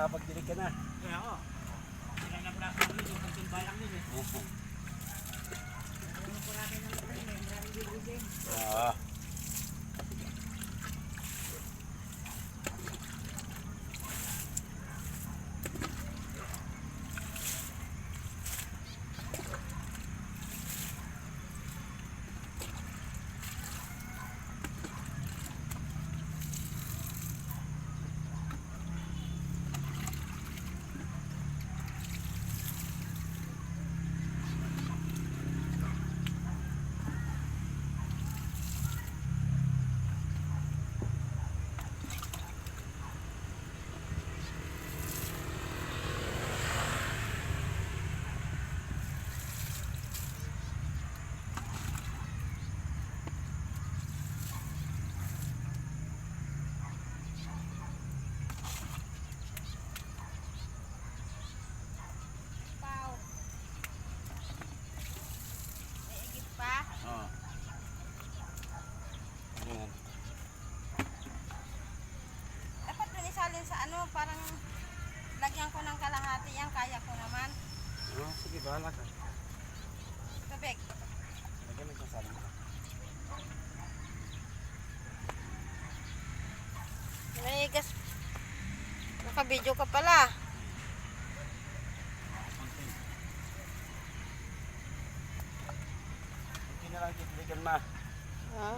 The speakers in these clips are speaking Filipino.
nakakapagdilig ka na. Kaya ako. Kailan na pala ako nito, kung bayang nito. Ano po natin ng train eh, maraming bibigay. Oo. Oo. Ayan. Dapat din isalin sa ano, parang lagyan ko ng kalahati yan, kaya ko naman. Sige, bahala ka. Tubig. Lagyan mo sa salin ka. May gas. Naka-video ka pala. Hindi na lang titiligan ma.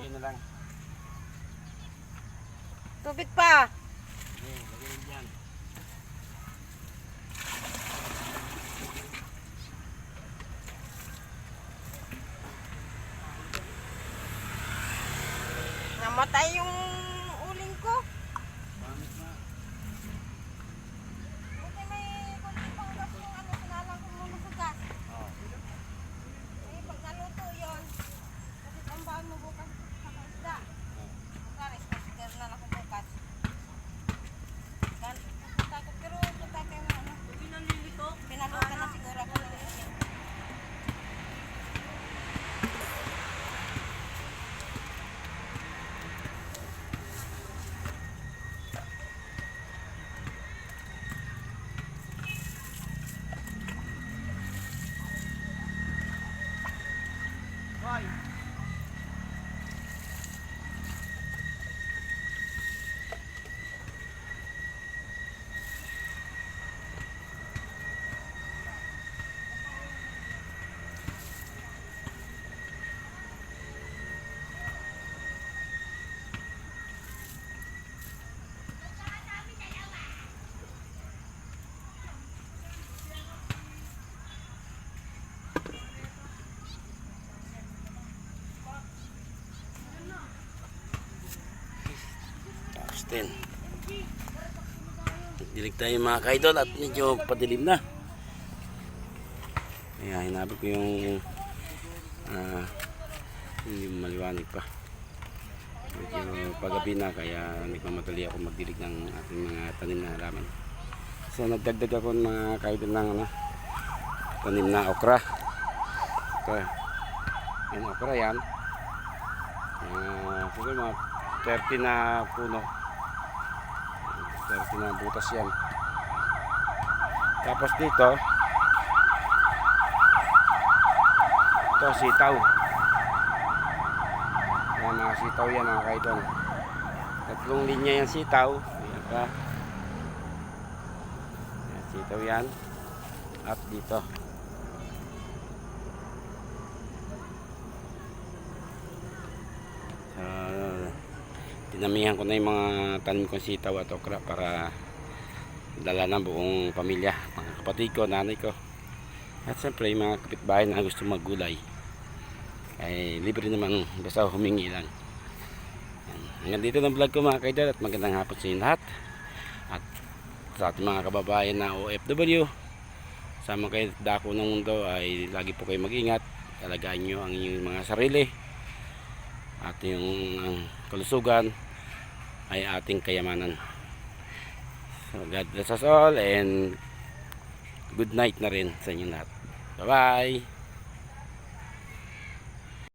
Hindi na lang. Tubig pa. Sige, lagyan mo yan. Namatay yung uling ko. Pangit na. Buti may kunti pang gas yung ano, sinalang ko muna sa gas. Oo. Eh, pag naluto yun, kasi tambahan mo bukas sa isda. Sorry, consider na lang ko bukas. Takot, pero punta kayo na ano. Pinalutan na siguro ako ng isin. Hoy! Tapos 10. Dilig tayo mga kaidol at medyo padilim na. Kaya hinabot ko yung hindi maliwanag pa. Medyo pagabi na kaya nagmamadali ako magdilig ng ating mga tanim na halaman. So nagdagdag ako ng mga kaidol ng tanim na okra. Okay. Yan okra yan. Siguro mga 30 na puno. 30 na butas yan. Tapos dito ito sitaw. Yan mga sitaw yan mga kaidol. Tatlong linya yan sitaw. Ayan pa. Ayan, sitaw yan. At dito. Dinamihan ko na yung mga tanim kong sitaw at okra para dala ng buong pamilya, mga kapatid ko, nanay ko at siyempre yung mga kapitbahay na gusto maggulay ay libre naman basta humingi lang. Hanggang dito ng vlog ko mga kaidol at magandang hapon sa inyo lahat at sa ating mga kababayan na OFW sa mga dako ng mundo ay lagi po kayo mag-ingat, alagaan nyo ang inyong mga sarili at yung kalusugan ay ating kayamanan. So God bless us all and good night na rin sa inyo lahat. Bye bye.